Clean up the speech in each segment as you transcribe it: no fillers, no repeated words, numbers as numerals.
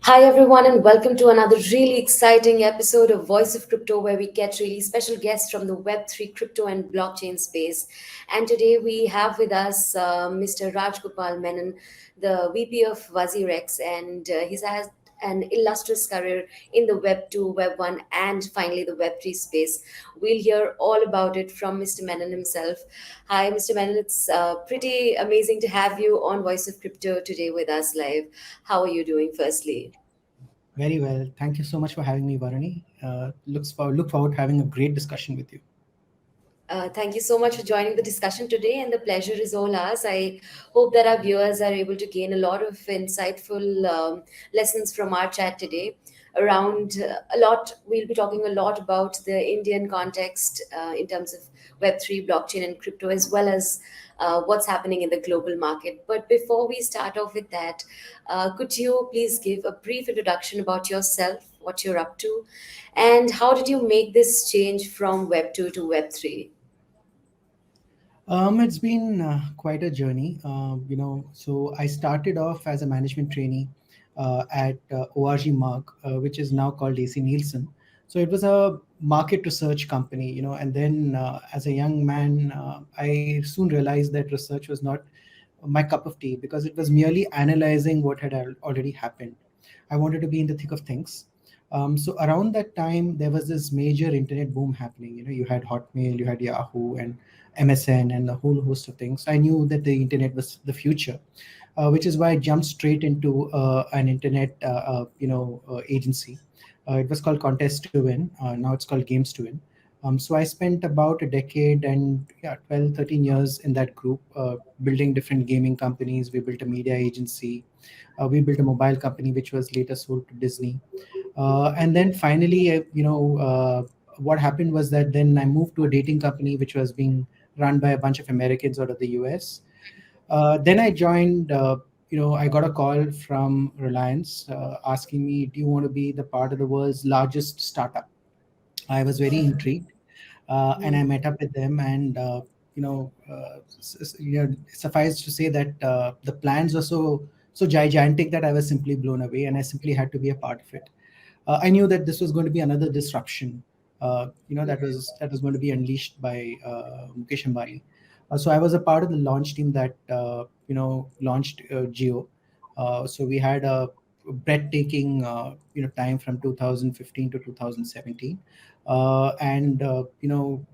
Hi, everyone, and welcome to another really exciting episode of Voice of Crypto, where we get really special guests from the Web3 crypto and blockchain space. And today we have with us Mr. Rajagopal Menon, the VP of WazirX, and he has an illustrious career in the Web2, Web1, and finally the Web3 space. We'll hear all about it from Mr. Menon himself. Hi, Mr. Menon. It's pretty amazing to have you on Voice of Crypto today with us live. How are you doing, firstly? Very well. Thank you so much for having me, Varani. Look forward to having a great discussion with you. Thank you so much for joining the discussion today, and the pleasure is all ours. I hope that our viewers are able to gain a lot of insightful lessons from our chat today. Around a lot, we'll be talking a lot about the Indian context in terms of Web3, blockchain, and crypto, as well as what's happening in the global market. But before we start off with that, could you please give a brief introduction about yourself, what you're up to, and how did you make this change from Web2 to Web3? It's been quite a journey. So I started off as a management trainee at ORG Mark, which is now called AC Nielsen. So it was a market research company, and then as a young man, I soon realized that research was not my cup of tea because it was merely analyzing what had already happened. I wanted to be in the thick of things. So around that time, there was this major internet boom happening. You had Hotmail, you had Yahoo, and MSN, and a whole host of things. I knew that the internet was the future, which is why I jumped straight into an internet, agency. It was called Contest to Win. Now it's called Games to Win. So I spent about a decade and 12, 13 years in that group, building different gaming companies. We built a media agency. We built a mobile company, which was later sold to Disney. And then finally, what happened was that then I moved to a dating company, which was being run by a bunch of Americans out of the US. Then I joined, I got a call from Reliance asking me, do you want to be the part of the world's largest startup? I was very intrigued, and I met up with them, and suffice to say that the plans were so gigantic that I was simply blown away, and I simply had to be a part of it. I knew that this was going to be another disruption, that was going to be unleashed by Mukesh Ambani. So I was a part of the launch team that launched Geo. So we had a breathtaking time from 2015 to 2017, and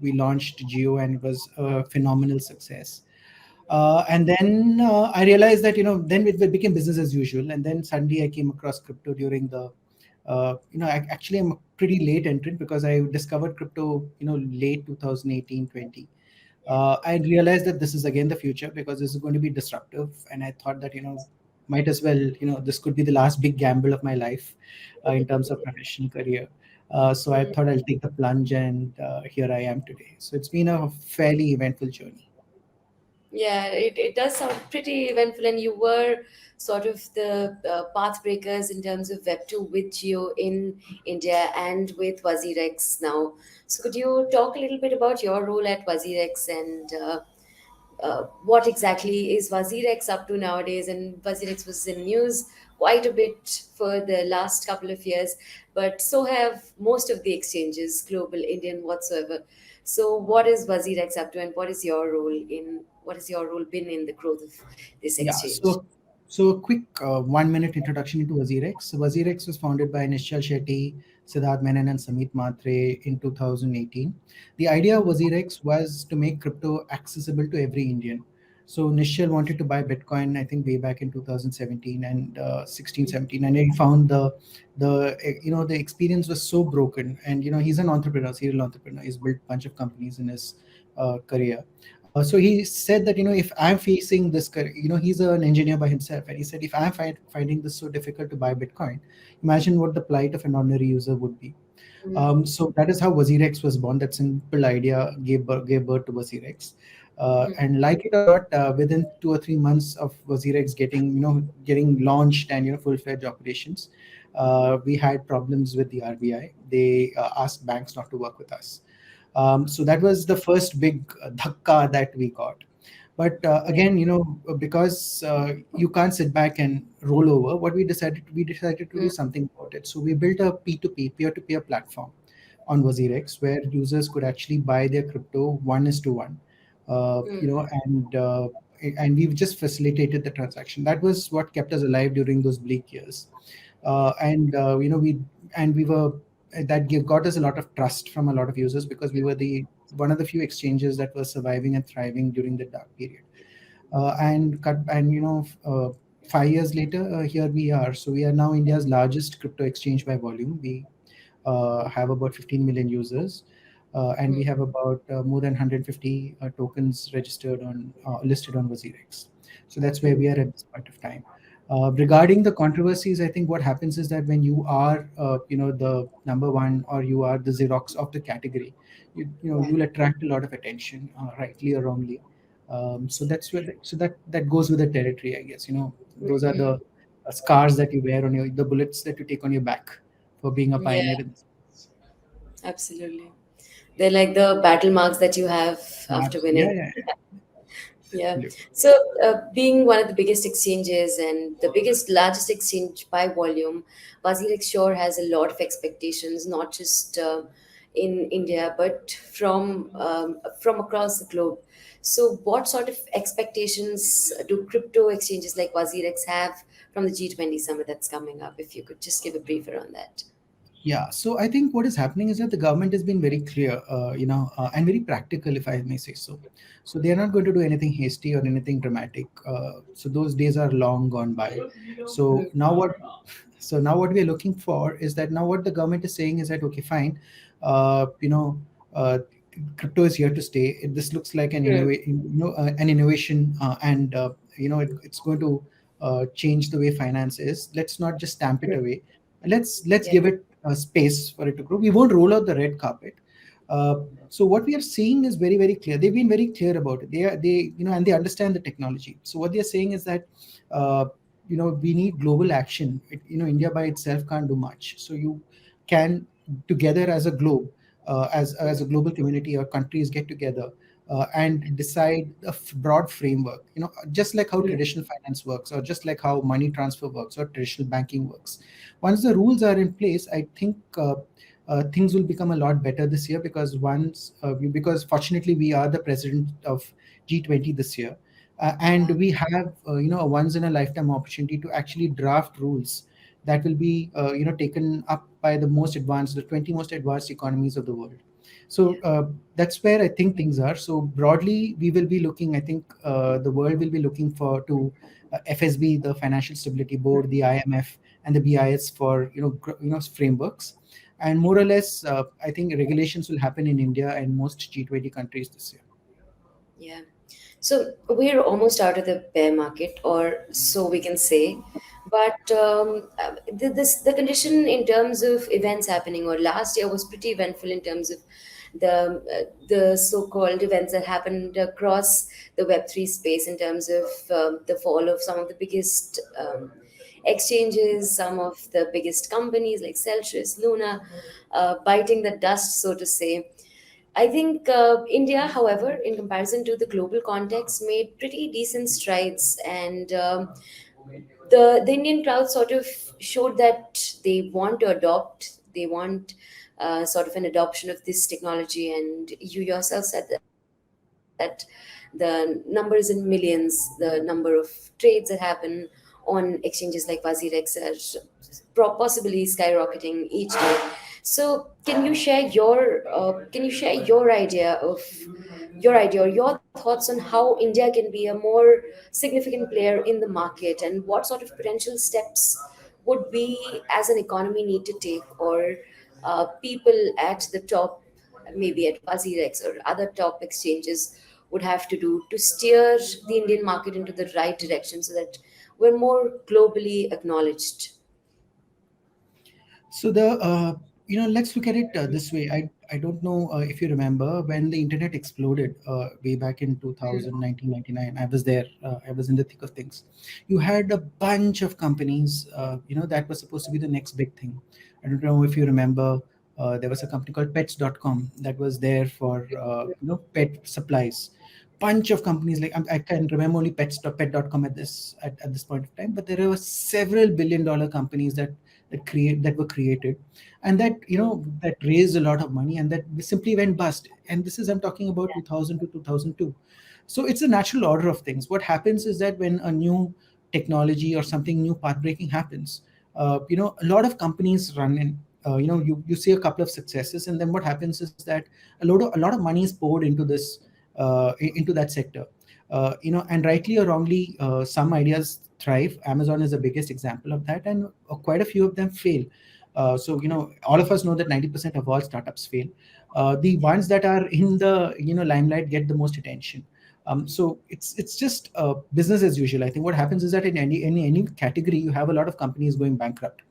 we launched Geo, and it was a phenomenal success. And then I realized that then it became business as usual, and then suddenly I came across crypto during the actually I'm a pretty late entrant because I discovered crypto late 2018-20. I realized that this is again the future because this is going to be disruptive, and I thought that might as well this could be the last big gamble of my life in terms of professional career. So I thought I'll take the plunge, and here I am today. So it's been a fairly eventful journey. Yeah, it does sound pretty eventful, and you were sort of the path breakers in terms of Web2 with Geo in India and with WazirX now. So, could you talk a little bit about your role at WazirX and what exactly is WazirX up to nowadays? And WazirX was in news quite a bit for the last couple of years, but so have most of the exchanges, global, Indian, whatsoever. So, what is WazirX up to, and what is your role been in the growth of this Yeah. exchange? So a quick 1 minute introduction into WazirX. So WazirX was founded by Nishchal Shetty, Siddharth Menon, and Samit Matre in 2018. The idea of WazirX was to make crypto accessible to every Indian. So Nishchal wanted to buy Bitcoin, I think, way back in 2017 and 16, 17, and he found the experience was so broken. And he's an entrepreneur, serial entrepreneur. He's built a bunch of companies in his career. So he said that if I'm facing this, he's an engineer by himself, and he said if I'm finding this so difficult to buy Bitcoin, imagine what the plight of an ordinary user would be. So that is how WazirX was born. That simple idea gave birth to WazirX. And like it or not, within 2 or 3 months of WazirX getting launched and full-fledged operations, we had problems with the RBI. They asked banks not to work with us. So that was the first big dhakka that we got. But Right. again, because you can't sit back and roll over, what we decided to do something about it. So we built a P2P, peer-to-peer platform on WazirX, where users could actually buy their crypto one is to one, Mm. and we've just facilitated the transaction. That was what kept us alive during those bleak years. And we were got us a lot of trust from a lot of users, because we were the one of the few exchanges that were surviving and thriving during the dark period. And cut and 5 years later, here we are. So we are now India's largest crypto exchange by volume. We have about 15 million users, and we Mm. have about more than 150 tokens registered on listed on WazirX. So that's where Mm. we are at this point of time. Regarding the controversies, I think what happens is that when you are, the number one, or you are the Xerox of the category, Yeah. you'll attract a lot of attention, rightly or wrongly. So that's where, so that goes with the territory, I guess. Those are Mm. the scars that you wear on the bullets that you take on your back for being a Yeah, pioneer in this space. absolutely. They're like the battle marks that you have after Yeah, winning. yeah, yeah, Yeah. absolutely. So, being one of the biggest exchanges and the largest exchange by volume, WazirX sure has a lot of expectations, not just in India, but from across the globe. So, what sort of expectations do crypto exchanges like WazirX have from the G20 summit that's coming up? If you could just give a briefer on that. Yeah, so I think what is happening is that the government has been very clear, and very practical, if I may say so. So they are not going to do anything hasty or anything dramatic. So those days are long gone by. So now what? So now what we are looking for is that, now what the government is saying is that, okay, fine, uh, you know, uh, crypto is here to stay. This looks like an innovation, and it's going to change the way finance is. Let's not just stamp it away. Let's Yeah. give it space for it to grow. We won't roll out the red carpet. Uh, so what we are seeing is very, very clear. They've been very clear about it. And they understand the technology. So what they're saying is that, uh, we need global action. India by itself can't do much. So you can, together as a globe, as a global community or countries, get together and decide a broad framework. Just like how Mm. traditional finance works, or just like how money transfer works, or traditional banking works. Once the rules are in place, I think things will become a lot better this year, because because fortunately we are the president of G20 this year, and Wow. we have a once in a lifetime opportunity to actually draft rules that will be taken up by the 20 most advanced economies of the world. Yeah. So that's where I think things are. So broadly, we will be looking. I think the world will be looking for to FSB, the Financial Stability Board, the IMF, and the BIS for frameworks, and more or less, I think regulations will happen in India and most G20 countries this year. Yeah. So we're almost out of the bear market, or so we can say. But the condition in terms of events happening, or last year was pretty eventful in terms of the so-called events that happened across the Web3 space in terms of the fall of some of the biggest exchanges, some of the biggest companies like Celsius, Luna, biting the dust, so to say. I think India, however, in comparison to the global context, made pretty decent strides, and the Indian crowd sort of showed that they want to adopt, they want sort of an adoption of this technology, and you yourself said that the number is in millions, the number of trades that happen on exchanges like WazirX are possibly skyrocketing each day. So, can you share your idea or your thoughts on how India can be a more significant player in the market, and what sort of potential steps would we as an economy need to take, or people at the top, maybe at WazirX or other top exchanges, would have to do to steer the Indian market into the right direction so that we're more globally acknowledged. So let's look at it this way. I don't know if you remember when the internet exploded way back in 1999. I was there. I was in the thick of things. You had a bunch of companies, that was supposed to be the next big thing. I don't know if you remember. There was a company called Pets.com that was there for pet supplies. bunch of companies. Like I can remember only pet.com at this point of time, but there were several billion-dollar companies that were created, and that that raised a lot of money, and that simply went bust. And this is, I'm talking about 2000 to 2002. So it's a natural order of things. What happens is that when a new technology or something new path breaking happens, a lot of companies run in. You see a couple of successes, and then what happens is that a lot of money is poured into this, into that sector. And rightly or wrongly, some ideas thrive. Amazon is the biggest example of that, and quite a few of them fail. So all of us know that 90% of all startups fail. The ones that are in the limelight get the most attention. So it's just business as usual. I think what happens is that in any category, you have a lot of companies going bankrupt.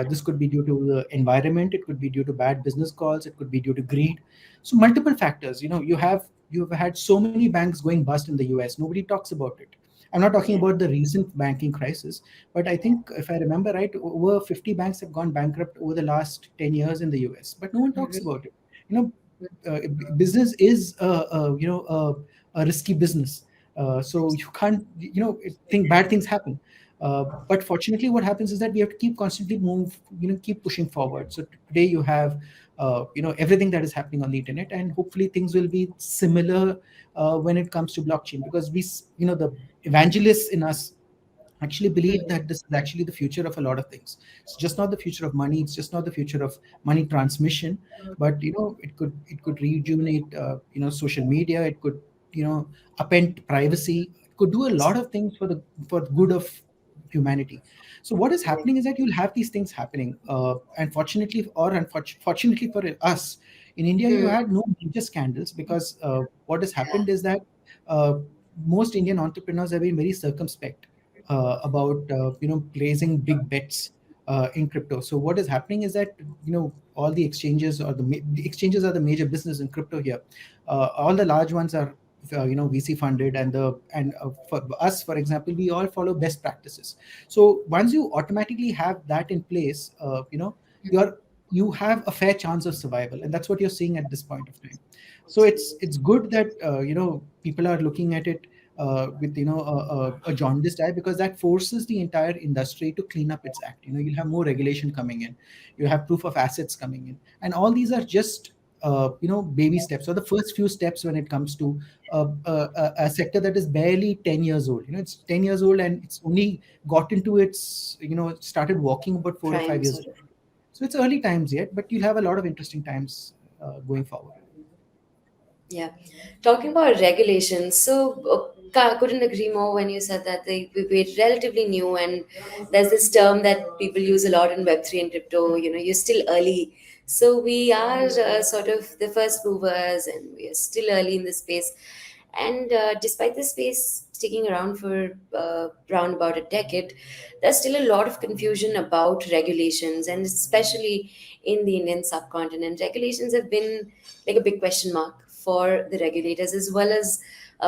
This could be due to the environment, it could be due to bad business calls, it could be due to greed. So multiple factors. You've had so many banks going bust in the US. Nobody talks about it. I'm not talking Yeah. about the recent banking crisis, but I think if I remember right, over 50 banks have gone bankrupt over the last 10 years in the US, but no one talks Mhm. about it. You know, Business is a risky business. So you can't think bad things happen. But fortunately, what happens is that we have to keep constantly keep pushing forward. So today you have everything that is happening on the internet, and hopefully things will be similar when it comes to blockchain, because the evangelists in us actually believe that this is actually the future of a lot of things. It's just not the future of money. It's just not the future of money transmission, but it could rejuvenate social media. It could upend privacy. It could do a lot of things for the good of humanity. So what is happening is that you'll have these things happening, and fortunately for us in India, you Hmm. had no major scandals, because what has happened is that uh, most Indian entrepreneurs have been very circumspect about placing big bets in crypto. So what is happening is that all the exchanges, the exchanges are the major business in crypto here. All the large ones are VC funded, and for us, for example, we all follow best practices. So once you automatically have that in place, you're you have a fair chance of survival, and that's what you're seeing at this point of time. So it's good that people are looking at it with a jaundiced eye, because that forces the entire industry to clean up its act. You'll have more regulation coming in, you have proof of assets coming in, and all these are just baby steps, or the first few steps when it comes to a sector that is barely 10 years old. It's 10 years old, and it's only got into its started walking about 4 or 5 Prime years sort ago. of. So it's early times yet, but you'll have a lot of interesting times going forward. Yeah. Talking about regulations, so couldn't agree more when you said that we're relatively new, and there's this term that people use a lot in Web3 and crypto. You're still early. So we are sort of the first movers, and we are still early in the space. And despite the space sticking around for around about a decade, there's still a lot of confusion about regulations, and especially in the Indian subcontinent. Regulations have been like a big question mark for the regulators as well as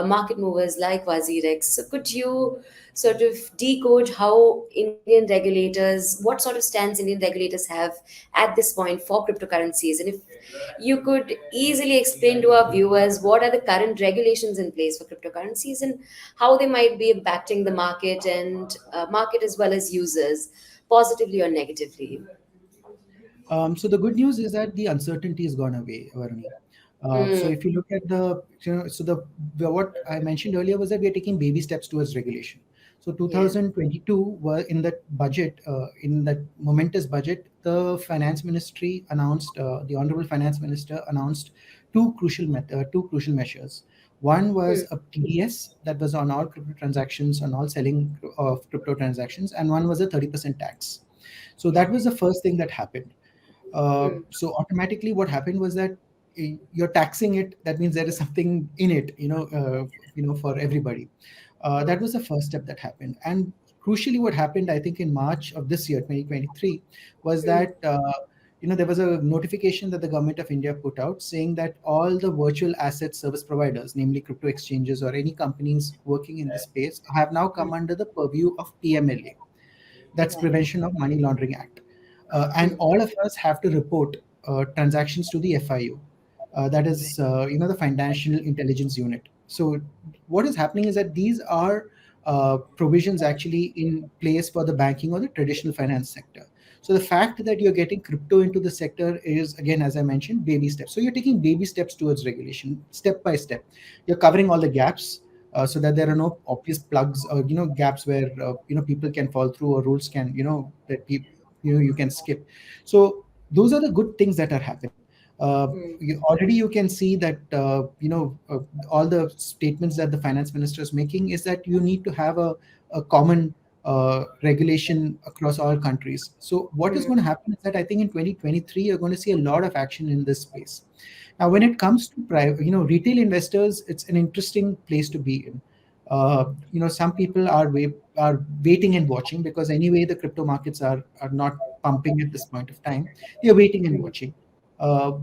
market movers like WazirX. So, could you sort of decode how Indian regulators, what sort of stance Indian regulators have at this point for cryptocurrencies? And if you could easily explain to our viewers what are the current regulations in place for cryptocurrencies and how they might be impacting the market and market as well as users, positively or negatively. So the good news is that the uncertainty has gone away, Varuni. So Hmm. if you look at what I mentioned earlier was that we are taking baby steps towards regulation. So Yeah. 2022 were in that budget, in that momentous budget, the finance ministry announced, the honorable finance minister announced two crucial measures. One Hmm. was a TDS that was on all crypto transactions, on all selling of crypto transactions, and one was a 30% tax. So Yeah. that was the first thing that happened. Hmm. So automatically, what happened was that you're taxing it. That means there is something in it, for everybody. That was the first step that happened. And crucially, what happened, I think, in March of this year, 2023, was Hmm. that there was a notification that the government of India put out saying that all the virtual asset service providers, namely crypto exchanges or any companies working in this space, have now come under the purview of PMLA. That's Right. Prevention of Money Laundering Act. And Hmm. all of us have to report transactions to the FIU. That Right. is, the Financial Intelligence Unit. So what is happening is that these are provisions actually in place for the banking or the traditional finance sector. So the fact that you're getting crypto into the sector is, again, as I mentioned, baby steps. So you're taking baby steps towards regulation, step by step. You're covering all the gaps, so that there are no obvious plugs or gaps where people can fall through, or rules can that people you can skip. So those are the good things that are happening. Already you can see that all the statements that the finance minister is making is that you need to have a common regulation across all countries. So what is going to happen is that I think in 2023 you're going to see a lot of action in this space. Now, when it comes to private, retail investors, it's an interesting place to be in. Some people are waiting and watching, because anyway the crypto markets are not pumping at this point of time. They are waiting and watching.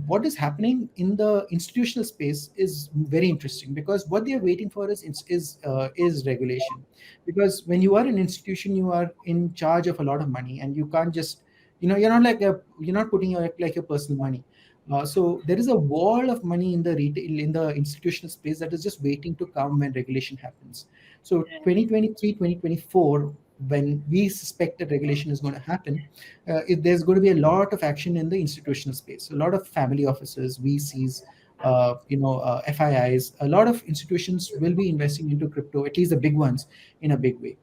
What is happening in the institutional space is very interesting, because what they are waiting for is regulation. Because when you are an institution, you are in charge of a lot of money, and you can't just you're not putting your personal money. So there is a wall of money in the retail, in the institutional space, that is just waiting to come when regulation happens. So 2023, 2024, when we suspect that regulation is going to happen, there's going to be a lot of action in the institutional space. A lot of family offices, VCs, FIIs, a lot of institutions will be investing into crypto, at least the big ones, in a big way.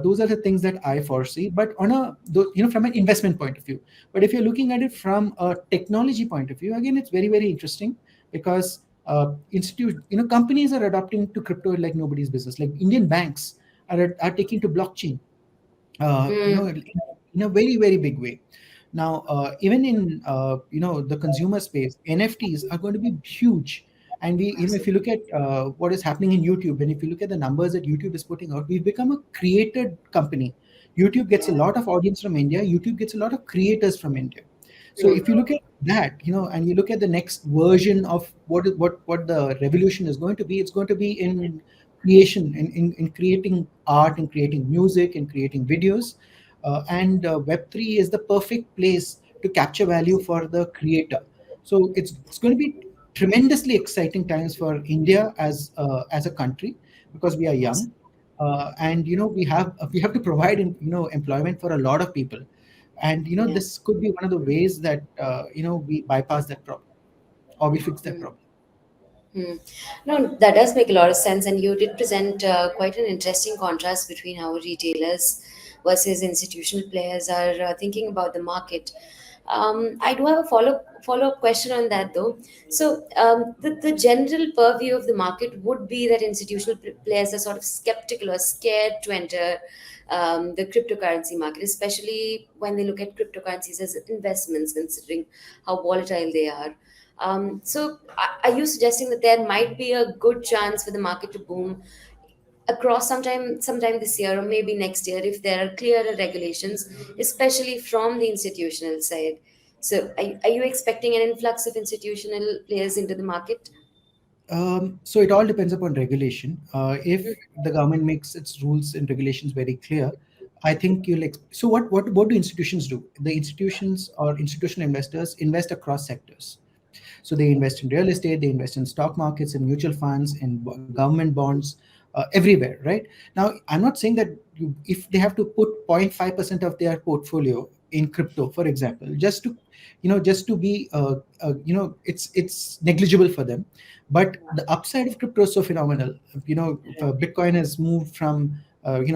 Those are the things that I foresee, but from an investment point of view. But if you're looking at it from a technology point of view, again, it's very, very interesting, because companies are adopting to crypto like nobody's business. Like Indian banks are taking to blockchain, in a very, very big way. Now, even in the consumer space, NFTs are going to be huge. And if you look at what is happening in YouTube, and if you look at the numbers that YouTube is putting out, we've become a created company. YouTube gets a lot of audience from India. YouTube gets a lot of creators from India. So if you look at that, and you look at the next version of what the revolution is going to be, it's going to be in creation, in creating art, and creating music, and creating videos. And Web3 is the perfect place to capture value for the creator. So it's going to be tremendously exciting times for India as a country, because we are young, and we have to provide employment for a lot of people. And Yeah. this could be one of the ways that we bypass that problem, or we fix that problem. Hmm. No, that does make a lot of sense, and you did present quite an interesting contrast between how retailers versus institutional players are thinking about the market. I do have a follow up question on that, though. So, the general purview of the market would be that institutional players are sort of skeptical or scared to enter the cryptocurrency market, especially when they look at cryptocurrencies as investments, considering how volatile they are. So, are you suggesting that there might be a good chance for the market to boom across sometime this year or maybe next year if there are clearer regulations, especially from the institutional side? So, are you expecting an influx of institutional players into the market? So it all depends upon regulation. If the government makes its rules and regulations very clear, I think so what do institutions do? The institutions or institutional investors invest across sectors. So they invest in real estate, they invest in stock markets, in mutual funds, in government bonds, everywhere, right? Now, I'm not saying that if they have to put 0.5% of their portfolio in crypto, for example, just to be, it's negligible for them. But the upside of crypto is so phenomenal. Bitcoin has moved from, during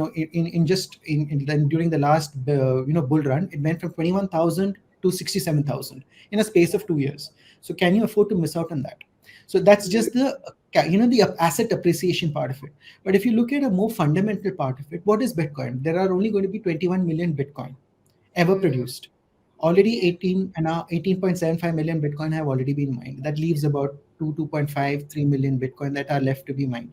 the last, bull run, it went from 21,000 to 67,000 in a space of 2 years. So can you afford to miss out on that? So that's just the asset appreciation part of it. But if you look at a more fundamental part of it, what is Bitcoin? There are only going to be 21 million Bitcoin ever produced. Already Yeah. 18.75 million Bitcoin have already been mined. That leaves about 2.5, 3 million Bitcoin that are left to be mined.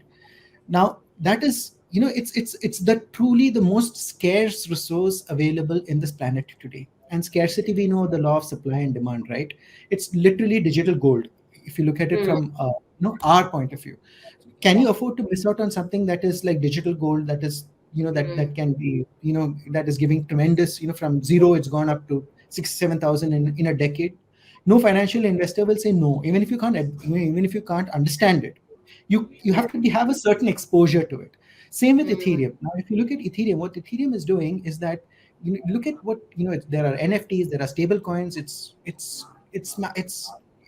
Now that is, it's the truly the most scarce resource available in this planet today. And scarcity, we know the law of supply and demand, right? It's literally digital gold if you look at it Hmm. from our point of view. Can you afford to miss out on something that is like digital gold, that is, that can be, that is giving tremendous, from zero it's gone up to 6 7,000 in a decade? No financial investor will say no, even if you can't understand it. You Yeah. have to have a certain exposure to it. Same with Mm, Ethereum. Now, if you look at Ethereum, what Ethereum is doing is that you look at what there are NFTs, there are stable coins. It's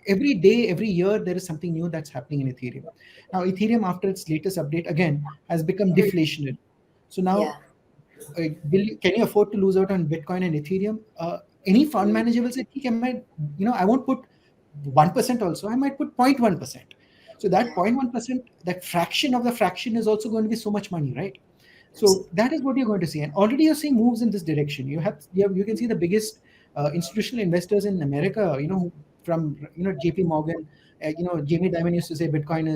every day, every year there is something new that's happening in Ethereum. Now, Ethereum after its latest update again has become mm, deflationary. So yeah. now, can you afford to lose out on Bitcoin and Ethereum? Any fund Mm, manager will say, "Okay, I won't put 1% also. I might put 0.1%." So that yeah. 0.1%, that fraction of the fraction is also going to be so much money, right? So Absolutely. that is what you're going to see, and already you're seeing moves in this direction. You can see the biggest institutional investors in America. From JP Morgan. Jamie Dimon used to say Bitcoin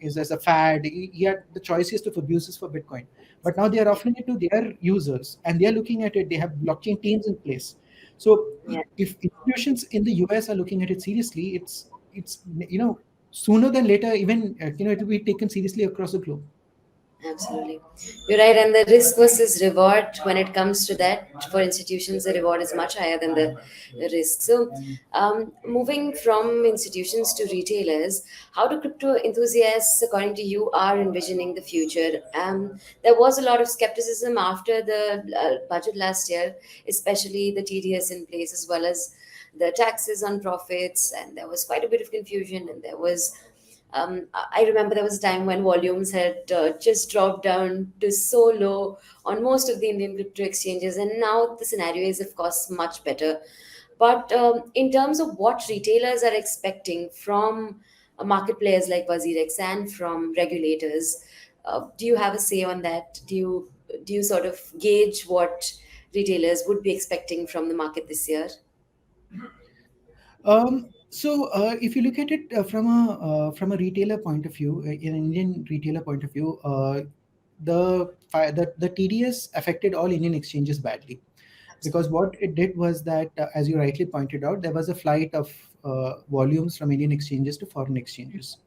is as a fad. He had the choices to produce this for Bitcoin, but now they are Yeah. offering it to their users, and they are looking at it. They have blockchain teams in place. So Yeah. if institutions in the US are looking at it seriously, it's sooner than later, even it will be taken seriously across the globe. Absolutely. You're right. And the risk versus reward, when it comes to that, for institutions, the reward is much higher than the risk. So, moving from institutions to retailers, how do crypto enthusiasts, according to you, are envisioning the future? There was a lot of skepticism after the budget last year, especially the TDS in place, as well as the taxes on profits. And there was quite a bit of confusion, and there was I remember there was a time when volumes had just dropped down to so low on most of the Indian crypto exchanges, and now the scenario is, of course, much better. But in terms of what retailers are expecting from market players like WazirX and from regulators, do you have a say on that? Do you sort of gauge what retailers would be expecting from the market this year? If you look at it from a retailer point of view, an Indian retailer point of view, the TDS affected all Indian exchanges badly, because Absolutely. what it did was that, as you rightly pointed out, there was a flight of volumes from Indian exchanges to foreign exchanges.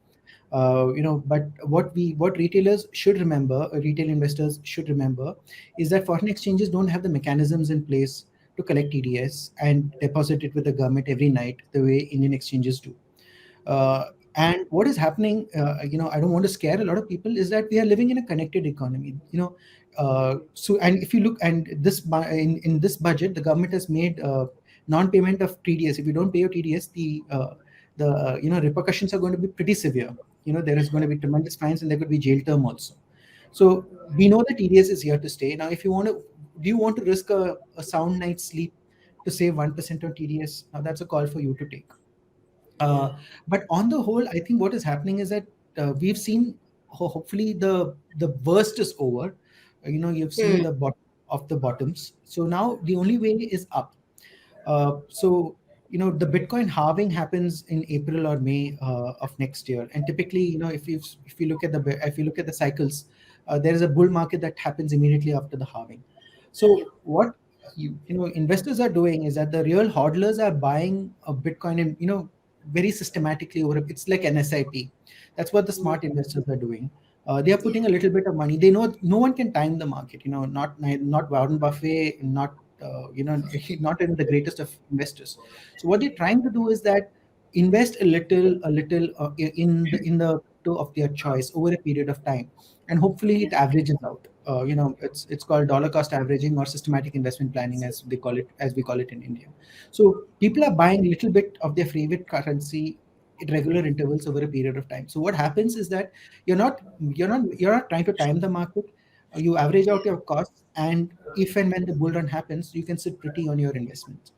But what retailers should remember, retail investors should remember, is that foreign exchanges don't have the mechanisms in place to collect TDS and deposit it with the government every night the way Indian exchanges do. uh, and what is happening, I don't want to scare a lot of people, is that we are living in a connected economy. And if you look, and in this budget, the government has made non-payment of TDS. If you don't pay your TDS, the repercussions are going to be pretty severe. There is going to be tremendous fines, and there could be jail term also. So we know that TDS is here to stay. Now, if you want to, do you want to risk a sound night's sleep to save 1% on TDS? Now that's a call for you to take. Yeah. uh, but on the whole, I think what is happening is that we've seen, hopefully the worst is over. You've seen Hmm. the bottom of the bottoms. So now the only way is up. The Bitcoin halving happens in April or May of next year, and typically, if you look at the cycles, there is a bull market that happens immediately after the halving. Yep. So what investors are doing is that the real hodlers are buying a Bitcoin, and very systematically over. It's like an SIP. That's what the Mhm. smart investors are doing. They are Yeah. putting a little bit of money. They know no one can time the market. Not Warren Buffett, not not even the greatest of investors. So what they're trying to do is that invest a little in the crypto of their choice over a period of time, and hopefully Yeah. it averages out. It's called dollar cost averaging or systematic investment planning, as we call it in India. So people are buying a little bit of their favorite currency at regular intervals over a period of time. So what happens is that you're not trying to time the market. You average out your costs, and if and when the bull run happens, you can sit pretty on your investments.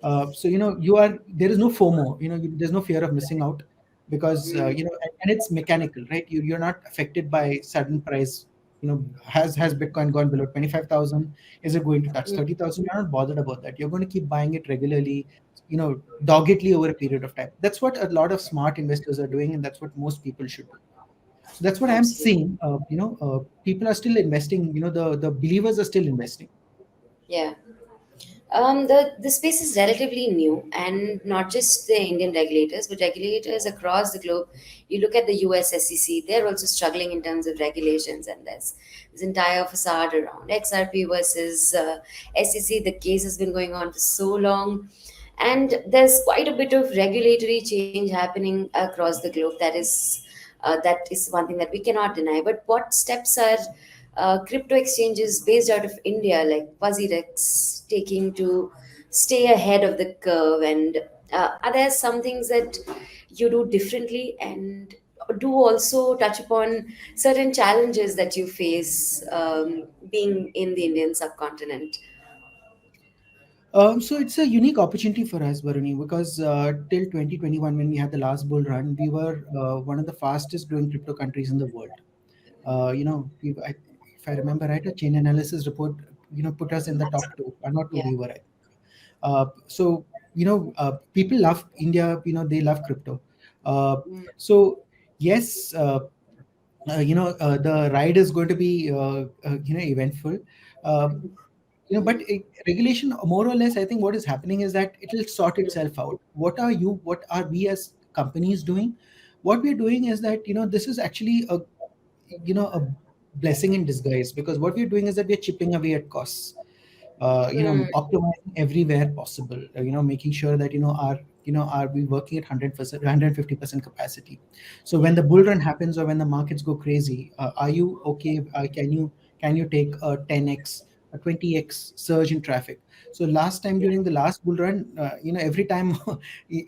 So you are there is no FOMO. There's no fear of missing out, because Mm. and it's mechanical, right? You're not affected by sudden price. Has Bitcoin gone below 25,000? Is it going to touch Mm. 30,000? You're not bothered about that. You're going to keep buying it regularly, doggedly over a period of time. That's what a lot of smart investors are doing, and that's what most people should do. So that's what I'm Absolutely. seeing. People are still investing. The believers are still investing. Yeah. The space is relatively new, and not just the Indian regulators, but regulators across the globe. You look at the US SEC; they're also struggling in terms of regulations, and there's this entire facade around XRP versus SEC. The case has been going on for so long, and there's quite a bit of regulatory change happening across the globe that is That is one thing that we cannot deny. But what steps are crypto exchanges based out of India, like WazirX, taking to stay ahead of the curve? And are there some things that you do differently, and do also touch upon certain challenges that you face being in the Indian subcontinent? So it's a unique opportunity for us, Varuni, because till 2021, when we had the last bull run, we were one of the fastest growing crypto countries in the world. If I remember right, a chain analysis report, put us in the top two, or not two, Yeah. we were at. So people love India. They love crypto. Uh, Mm, so yes, the ride is going to be eventful. Uh, but regulation, more or less, I think what is happening is that it will sort itself out. What are we as companies doing? What we're doing is that this is actually a blessing in disguise, because what we're doing is that we're chipping away at costs, mm, optimizing everywhere possible, making sure that are we working at 100%, 150% capacity. So when the bull run happens or when the markets go crazy, are you okay? Can you take a 10x, a 20x surge in traffic? So last time, yeah. during the last bull run, every time,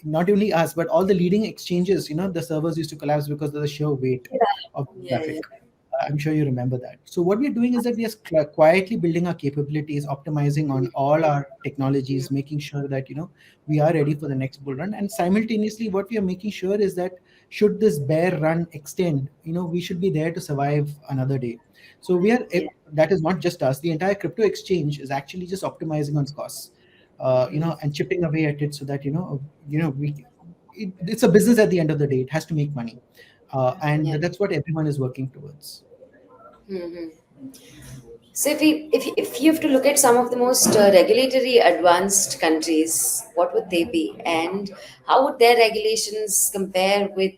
not only us but all the leading exchanges, the servers used to collapse because of the sheer weight of Yeah. traffic. Yeah. I'm sure you remember that. So what we're doing is that we are quietly building our capabilities, optimizing on all our Mm, technologies, making sure that we are ready for the next bull run. And simultaneously, what we are making sure is that should this bear run extend, we should be there to survive another day. So yeah. that is not just us. The entire crypto exchange is actually just optimizing on costs, Mm, and chipping away at it so that it's a business at the end of the day. It has to make money, and yeah. that's what everyone is working towards. Hmm. So if you have to look at some of the most regulatory advanced countries, what would they be, and how would their regulations compare with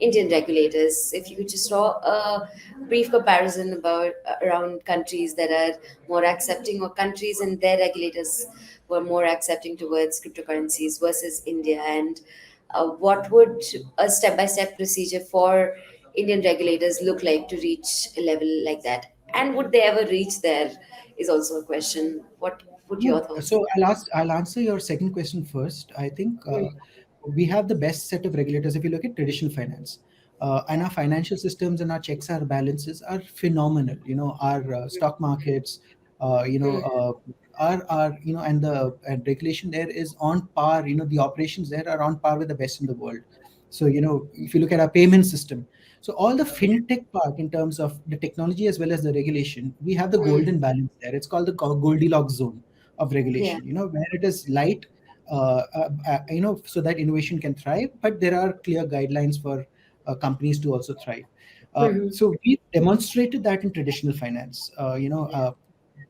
Indian regulators? If you could just draw a brief comparison about around countries that are more accepting, or countries and their regulators were more accepting towards cryptocurrencies versus India, and what would a step-by-step procedure for Indian regulators look like to reach a level like that? And would they ever reach there is also a question. What would No, your thoughts so be? I'll answer your second question first. I think Mm, we have the best set of regulators if you look at traditional finance. And yeah. our financial systems and our checks, our balances are phenomenal. Our stock markets, Mm, and the regulation there is on par. The operations there are on par with the best in the world. So if you look at our payment system, so all the fintech part in terms of the technology as well as the regulation, we have the mm, golden balance there. It's called the Goldilocks zone of yeah. regulation. Where it is light, so that innovation can thrive, but there are clear guidelines for companies to also thrive. Mhm. So we've demonstrated that in traditional finance. Yeah.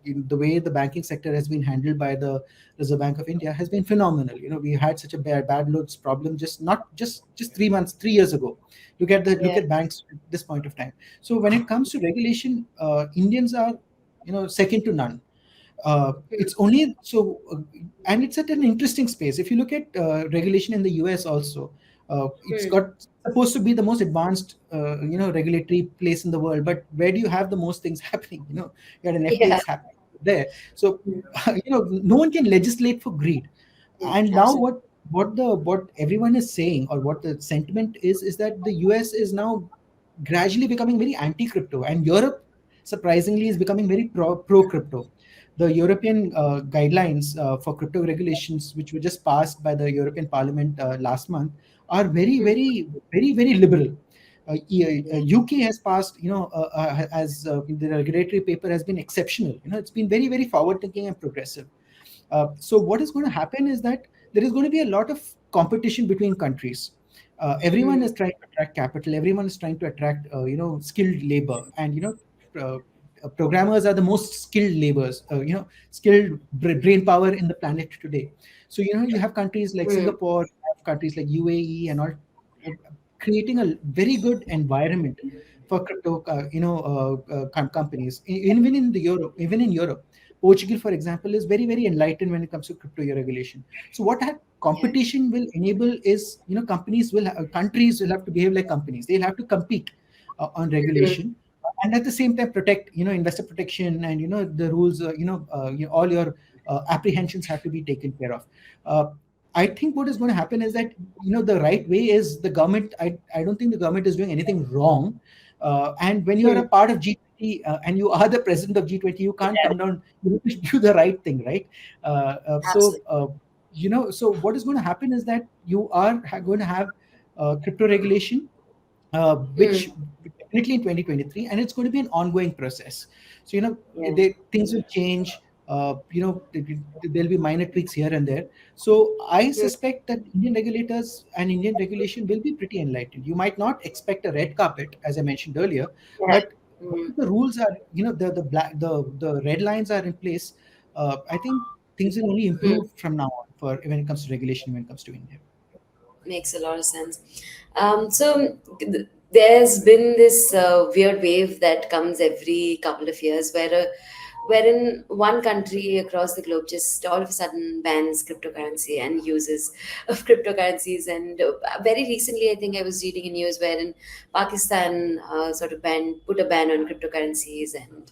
The way the banking sector has been handled by the Reserve Bank of India has been phenomenal. We had such a bad loads problem just 3 months, 3 years ago. Look Yeah. at banks at this point of time. So when it comes to regulation, Indians are second to none. It's only so And it's at an interesting space. If you look at regulation in the US also, it's Mm. got supposed to be the most advanced regulatory place in the world, but where do you have the most things happening? You had an Yeah. FTX happening there. So Mm. no one can legislate for greed. Mm. And now Absolutely. what everyone is saying, or what the sentiment is that the US is now gradually becoming very anti crypto, and Europe surprisingly is becoming very pro crypto. The European guidelines for crypto regulations, which were just passed by the European Parliament last month, are very, Mm. very, very, very liberal. Yeah. UK has passed, as the regulatory paper has been exceptional. It's been very, very forward thinking and progressive. So what is going to happen is that there is going to be a lot of competition between countries. Everyone Mm. is trying to attract capital. Everyone is trying to attract skilled labor, and uh, programmers are the most skilled labors. Skilled brain power in the planet today. So you have countries like Mm. Singapore, you have countries like UAE, and all, uh, creating a very good environment for crypto, companies. Even in the Europe, even in Europe, Portugal, for example, is very, very enlightened when it comes to crypto regulation. So what Yeah. competition will enable is, countries will have to behave like companies. They'll have to compete on Mm. regulation, and at the same time protect, investor protection, and the rules. All your apprehensions have to be taken care of. Uh, I think what is going to happen is that, the right way is the government. I don't think the government is doing anything wrong. And when you are Mm. a part of G20, and you are the president of G20, you can't Yeah, come down. You need to do the right thing, right? So, absolutely. so what is going to happen is that you are going to have crypto regulation, which Mm. definitely in 2023, and it's going to be an ongoing process. So, Yeah. things will change. There'll be minor tweaks here and there. So I Mm. suspect that Indian regulators and Indian regulation will be pretty enlightened. You might not expect a red carpet, as I mentioned earlier, Yeah. but Mm. the rules are, the red lines are in place. I think things will only Mm. improve from now on for when it comes to regulation, when it comes to India. Makes a lot of sense. There's been this weird wave that comes every couple of years wherein one country across the globe just all of a sudden bans cryptocurrency and uses of cryptocurrencies. And very recently, I think I was reading a news wherein Pakistan sort of put a ban on cryptocurrencies. And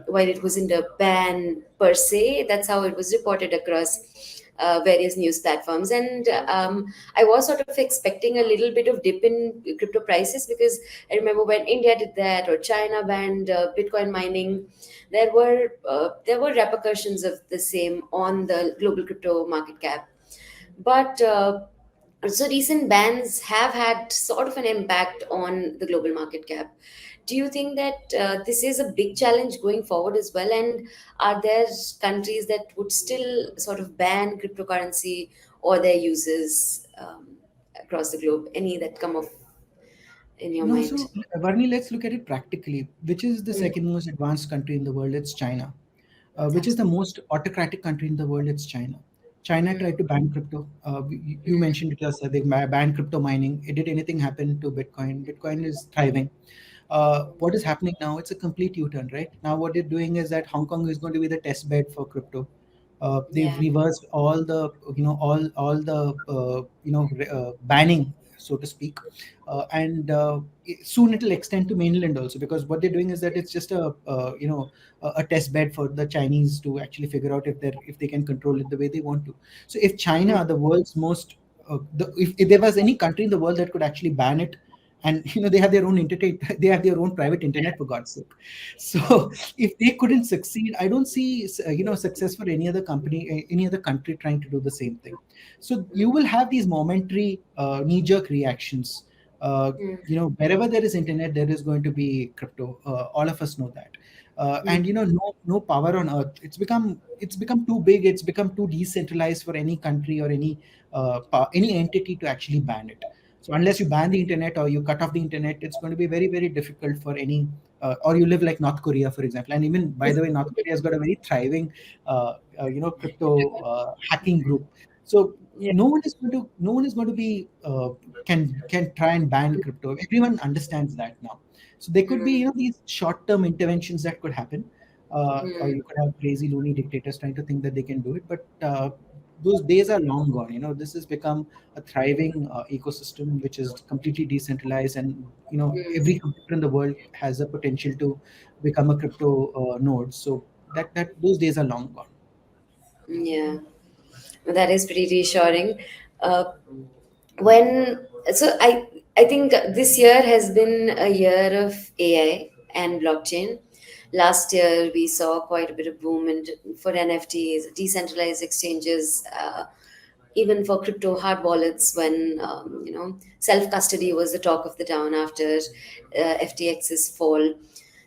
while it wasn't a ban per se, that's how it was reported across various news platforms. And I was sort of expecting a little bit of dip in crypto prices, because I remember when India did that, or China banned Bitcoin mining, there were repercussions of the same on the global crypto market cap. But so recent bans have had sort of an impact on the global market cap. Do you think that this is a big challenge going forward as well? And are there countries that would still sort of ban cryptocurrency or their uses across the globe? Any that come up in your No, mind? so Varni, let's look at it practically. Which is the Mm, second most advanced country in the world? It's China. Which is the absolutely. most autocratic country in the world? It's China. China Mm, tried to ban crypto. You mm, mentioned it yourself. They banned crypto mining. Did anything happen to Bitcoin? Bitcoin is thriving. What is happening now? It's a complete U-turn, right? Now, what they're doing is that Hong Kong is going to be the test bed for crypto. They've yeah. reversed all the, all the, banning, so to speak, and soon it'll extend to mainland also, because what they're doing is that it's just a test bed for the Chinese to actually figure out if they can control it the way they want to. So if Mm, China, the world's most, if there was any country in the world that could actually ban it, and they have their own internet, they have their own private internet, for God's sake. So if they couldn't succeed, I don't see success for any other company, any other country trying to do the same thing. So you will have these momentary knee jerk reactions. mm, Wherever there is internet, there is going to be crypto. All of us know that. mm, And no power on earth. It's become too big. It's become too decentralized for any country or any entity to actually ban it. So unless you ban the internet or you cut off the internet, it's going to be very, very difficult for any, or you live like North Korea, for example. And even, by the way, North Korea has got a very thriving, crypto hacking group. So yeah. no one is going to be, can try and ban crypto. Everyone understands that now. So there could be, Mm, these short-term interventions that could happen, or mm, you could have crazy loony dictators trying to think that they can do it. But those days are long gone. This has become a thriving ecosystem which is completely decentralized, and mm, every computer in the world has a potential to become a crypto node. So that those days are long gone. yeah. That is pretty reassuring. Uh, when so I think this year has been a year of AI and blockchain. Last year we saw quite a bit of boom for NFTs, decentralized exchanges, even for crypto hard wallets, when self custody was the talk of the town after FTX's fall.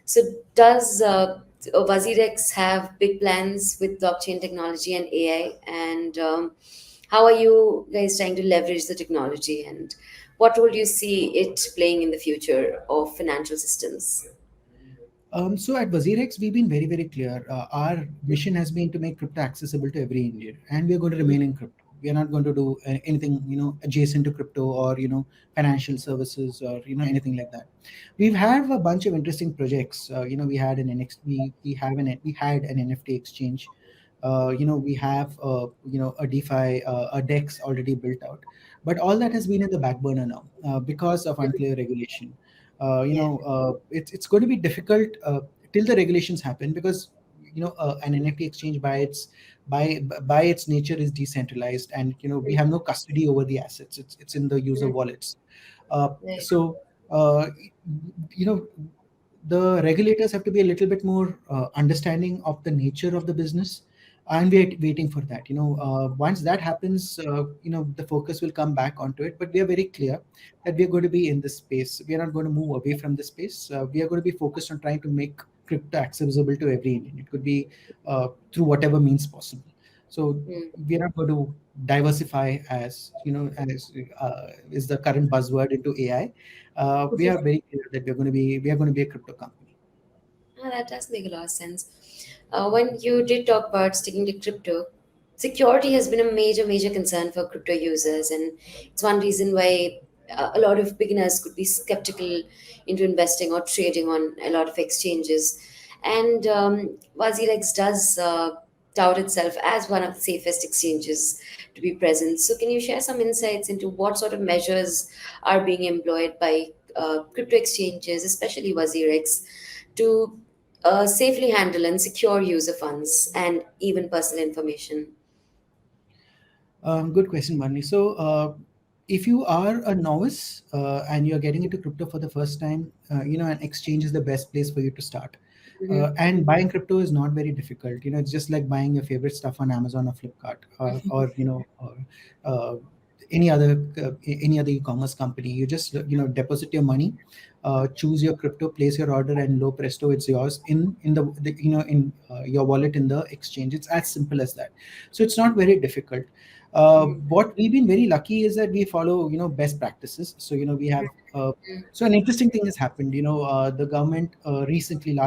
So does WazirX have big plans with blockchain technology and AI? And how are you guys trying to leverage the technology? And what role do you see it playing in the future of financial systems? So at WazirX, we've been very, very clear. Our mission has been to make crypto accessible to every Indian, and we're going to remain in crypto. we are not going to do anything adjacent to crypto, or financial services, or anything like that. We've had a bunch of interesting projects. We had an NX, we had an NFT exchange. We have a DeFi, a DEX already built out, but all that has been in the back burner now because of unclear regulation. Yeah. It's going to be difficult till the regulations happen, because an NFT exchange by its nature is decentralized, and we have no custody over the assets. It's in the user Mm, wallets. right. So you know the regulators have to be a little bit more understanding of the nature of the business, and we're waiting for that. Once that happens, the focus will come back onto it. But we are very clear that we are going to be in this space. We are not going to move away from this space. We are going to be focused on trying to make crypto accessible to every Indian. It could be through whatever means possible. So Mm. we are not going to diversify, as is the current buzzword, into AI. We are very clear that we are going to be a crypto company. That does make a lot of sense. When you did talk about sticking to crypto, security has been a major, major concern for crypto users, and it's one reason why a lot of beginners could be skeptical into investing or trading on a lot of exchanges. And WazirX does tout itself as one of the safest exchanges to be present. So, can you share some insights into what sort of measures are being employed by crypto exchanges, especially WazirX, to safely handle and secure user funds and even personal information? Good question, Barney. So, if you are a novice and you're getting into crypto for the first time, an exchange is the best place for you to start. Hmm. And buying crypto is not very difficult. It's just like buying your favorite stuff on Amazon or Flipkart, or uh, any other e-commerce company. You just deposit your money, choose your crypto, place your order, and lo presto, it's yours in the in your wallet in the exchange. It's as simple as that. So it's not very difficult. What we've been very lucky is that we follow best practices. So we have so an interesting thing has happened. The government recently,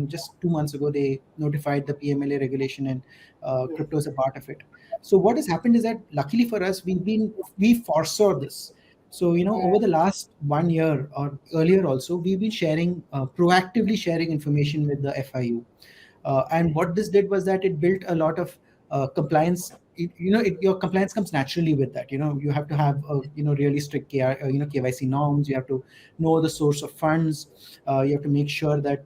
just 2 months ago, they notified the PMLA regulation, and Yeah. crypto is a part of it. So what has happened is that, luckily for us, we foresaw this. So over the last 1 year, or earlier also, we've been proactively sharing information with the FIU. And what this did was that it built a lot of compliance. Your compliance comes naturally with that. You have to have really strict KYC norms. You have to know the source of funds. You have to make sure that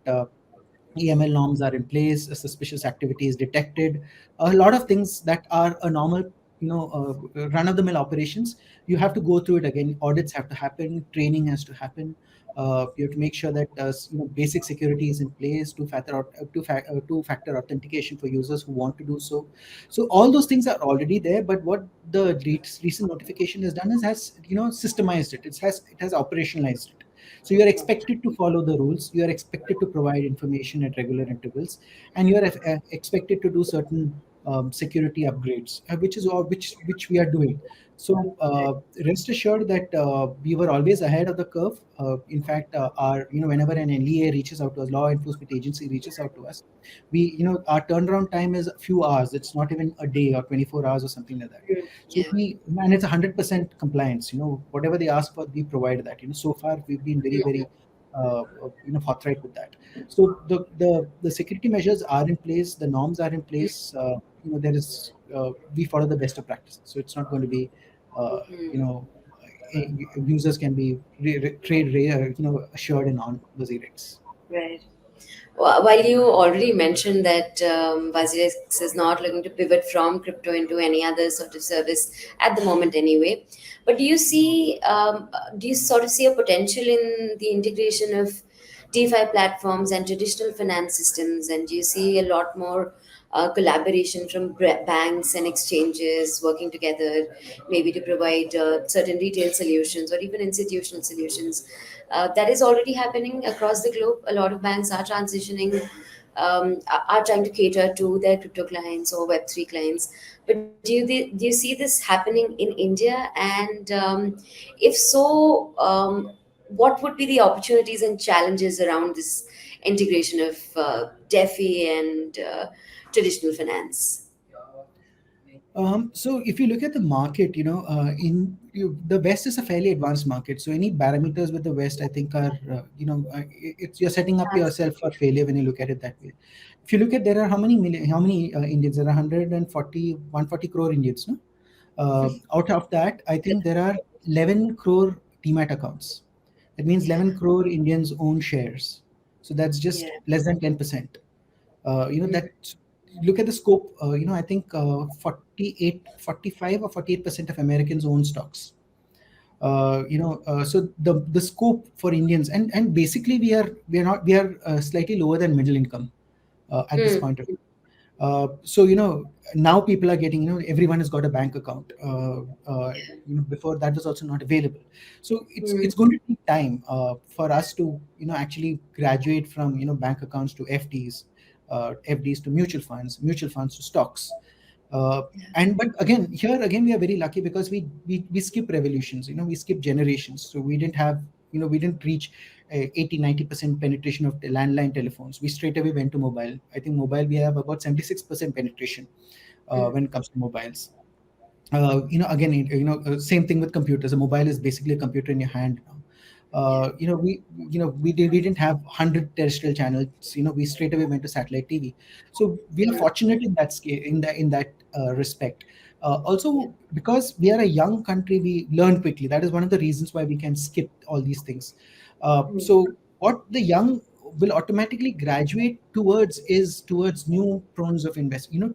EML norms are in place, a suspicious activity is detected, a lot of things that are a normal, run of the mill operations. You have to go through it again. Audits have to happen, training has to happen. You have to make sure that basic security is in place, two factor authentication for users who want to do so. So all those things are already there. But what the recent notification has done is has systemized it. It has operationalized it. So you are expected to follow the rules. You are expected to provide information at regular intervals, and you are expected to do certain security upgrades, which we are doing. So rest assured that we were always ahead of the curve. In fact, our whenever an LEA reaches out to us, law enforcement agency reaches out to us, our turnaround time is a few hours. It's not even a day or 24 hours or something like that. So Yeah. and it's 100% compliance. Whatever they ask for, we provide that. So far we've been very, very forthright with that. So the security measures are in place, the norms are in place. There is we follow the best of practices. So it's not going to be you Mhm. know users can be assured and on the ZRX. Right. While you already mentioned that WazirX is not looking to pivot from crypto into any other sort of service at the moment, anyway, but do you sort of see a potential in the integration of DeFi platforms and traditional finance systems, and do you see a lot more collaboration from banks and exchanges working together, maybe to provide certain retail solutions or even institutional solutions? That is already happening across the globe. A lot of banks are transitioning, are trying to cater to their crypto clients or Web3 clients. But do you see this happening in India? And if so, what would be the opportunities and challenges around this integration of DeFi and traditional finance? So if you look at the market, the West is a fairly advanced market. So any parameters with the West, I think, are it's you're setting up yourself for failure when you look at it that way. If you look at, there are how many Indians? There are 140 crore Indians, no? Out of that, I think there are 11 crore Demat accounts. That means Yeah, 11 crore Indians own shares. So that's yeah. just less than 10%. Mm, That look at the scope. I think 48, 45 or 48% of Americans own stocks. So the scope for Indians, and basically we are slightly lower than middle income at this mm, point of time. So now people are getting, everyone has got a bank account. Before that was also not available. So it's mm, going to take time for us to actually graduate from bank accounts to FDs to mutual funds to stocks. uh, and but again, here again, we are very lucky because we skip revolutions, we skip generations. So we didn't have, we didn't reach 80-90% penetration of the landline telephones. We straight away went to mobile. I think mobile, we have about 76% penetration mm. when it comes to mobiles. Again, same thing with computers. A mobile is basically a computer in your hand now. Yeah. We didn't have 100 terrestrial channels. We straight away went to satellite TV. So we are Mm, fortunate in that scale, in that respect. yeah. Also, because we are a young country, we learn quickly. That is one of the reasons why we can skip all these things. Mm, So what the young will automatically graduate towards new prones of invest. Your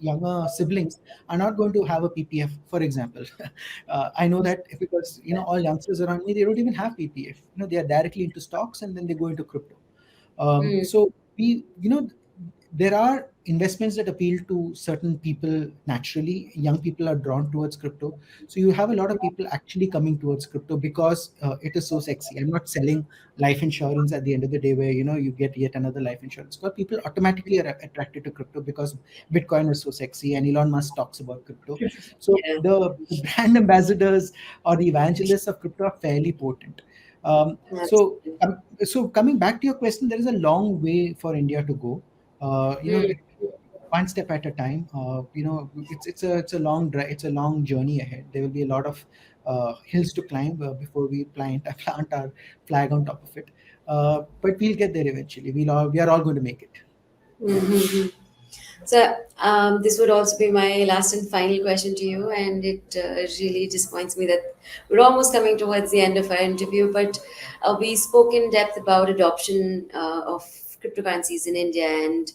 younger siblings are not going to have a PPF, for example. I know that because all youngsters around me, they don't even have PPF. They are directly into stocks and then they go into crypto. mm, So there are investments that appeal to certain people naturally. Young people are drawn towards crypto. So you have a lot of people actually coming towards crypto because it is so sexy. I'm not selling life insurance at the end of the day where you get yet another life insurance. But people automatically are attracted to crypto because Bitcoin is so sexy and Elon Musk talks about crypto. So yeah. the brand ambassadors or the evangelists of crypto are fairly potent. Um, so Absolutely. so coming back to your question, there is a long way for India to go. Mm, One step at a time. It's a long drive. It's a long journey ahead. There will be a lot of hills to climb before we plant our flag on top of it. But we'll get there eventually. We are all going to make it. mhm. So, this would also be my last and final question to you, and it really disappoints me that we're almost coming towards the end of our interview. But we spoke in depth about adoption of cryptocurrencies in India, and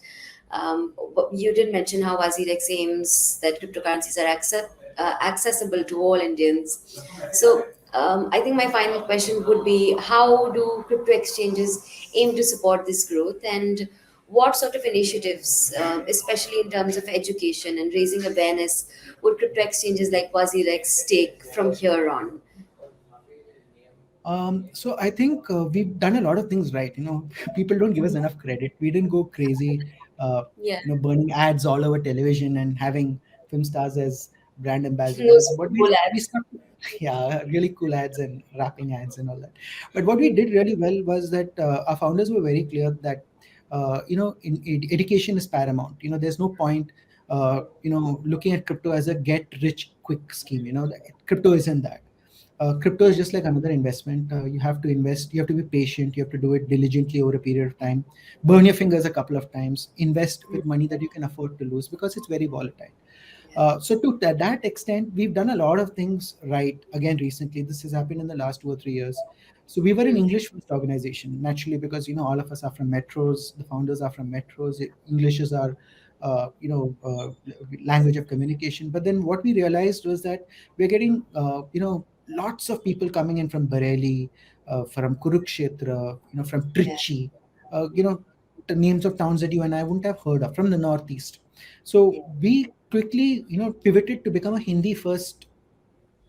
but you did mention how WazirX aims that cryptocurrencies are accessible to all Indians. So, I think my final question would be: how do crypto exchanges aim to support this growth, and what sort of initiatives, especially in terms of education and raising awareness, would crypto exchanges like WazirX take from here on? So I think we've done a lot of things right. People don't give us enough credit. We didn't go crazy, uh, Yeah, burning ads all over television and having film stars as brand those ambassadors. What cool we ads. stuck, yeah, really cool ads and rapping ads and all that. But what we did really well was that our founders were very clear that education is paramount. There's no point looking at crypto as a get rich quick scheme. Crypto isn't that. Crypto is Yeah. just like another investment. You have to invest, you have to be patient, you have to do it diligently over a period of time, burn your fingers a couple of times, invest with money that you can afford to lose because it's very volatile. So to that extent, we've done a lot of things right. Again, recently, this has happened in the last 2 or 3 years. So we were an Mm, English first organization naturally because all of us are from metros. The founders are from metros. English is our language of communication. But then what we realized was that we're getting lots of people coming in from Bareilly, from Kurukshetra, from yeah. Trichy, the names of towns that you and I wouldn't have heard of from the northeast. So Yeah. we quickly, pivoted to become a Hindi first,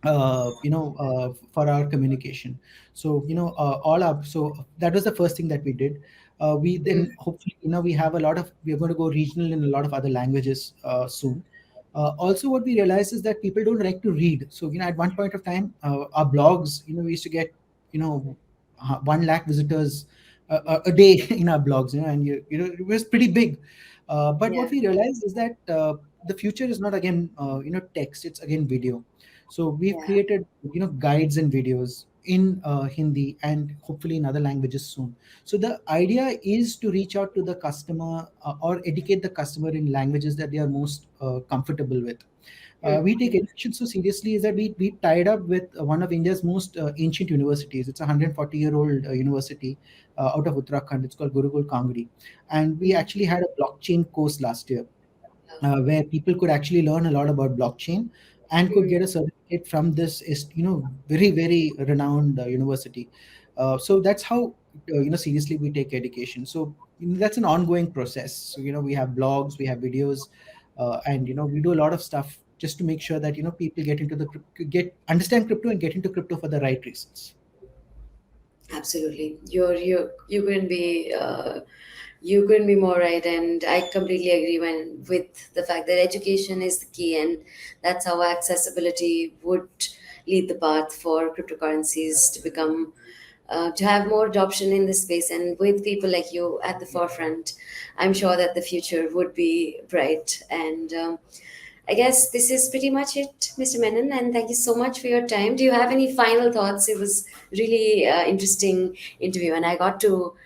for our communication. So, all up. So that was the first thing that we did. We Mm, then hopefully, we are going to go regional in a lot of other languages soon. Also, what we realized is that people don't like to read. So, at one point of time, our blogs, we used to get, 1 lakh visitors a day in our blogs, and it was pretty big. But what Yeah, we realized is that the future is not again text; it's again video. So we've yeah. created guides and videos in Hindi and hopefully in other languages soon. So the idea is to reach out to the customer, or educate the customer in languages that they are most comfortable with. We take Mm-hmm. education so seriously is that we tied up with one of India's most ancient universities. It's a 140-year-old university out of Uttarakhand. It's called Gurukul Kangri, and we Mm-hmm. actually had a blockchain course last year where people could actually learn a lot about blockchain and could get a certificate from this is very very renowned university. So that's how seriously we take education. So that's an ongoing process. So we have blogs, we have videos, and we do a lot of stuff just to make sure that people get into the get understand crypto and get into crypto for the right reasons. Absolutely. You couldn't be you couldn't be more right, and I completely agree with the fact that education is the key, and that's how accessibility would lead the path for cryptocurrencies to become to have more adoption in this space. And with people like you at the forefront, I'm sure that the future would be bright. And I guess this is pretty much it, Mr. Menon, and thank you so much for your time. Do you have any final thoughts? It was really interesting interview, and I got to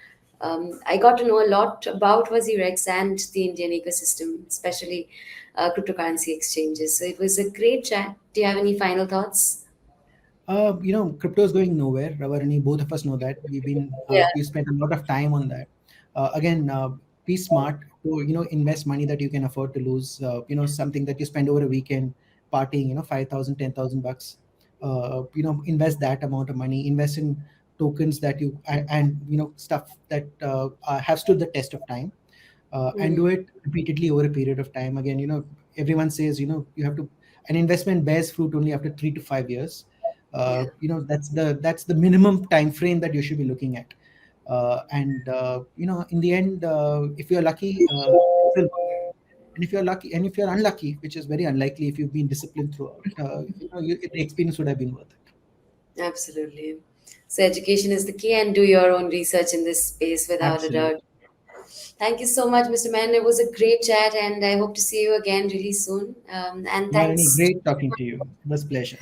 know a lot about WazirX and the Indian ecosystem, especially cryptocurrency exchanges. So it was a great chat. Do you have any final thoughts? Crypto is going nowhere. Ravarani, both of us know that. Yeah. We've spent a lot of time on that. Again, be smart to invest money that you can afford to lose. Something that you spend over a weekend partying. 5,000, 10,000 bucks. Invest that amount of money. Invest in tokens that and stuff that have stood the test of time, and do Mhm. it repeatedly over a period of time. Again, everyone says you have to an investment bears fruit only after 3 to 5 years. Yeah. That's the minimum time frame that you should be looking at. And in the end, if you're lucky, it will work. And if you're unlucky, which is very unlikely if you've been disciplined throughout, the experience would have been worth it. Absolutely. So education is the key, and do your own research in this space without a Absolutely. doubt. Thank you so much, Mr. Mann. It was a great chat, and I hope to see you again really soon. And Nalini, thanks. great talking to you. It was a pleasure.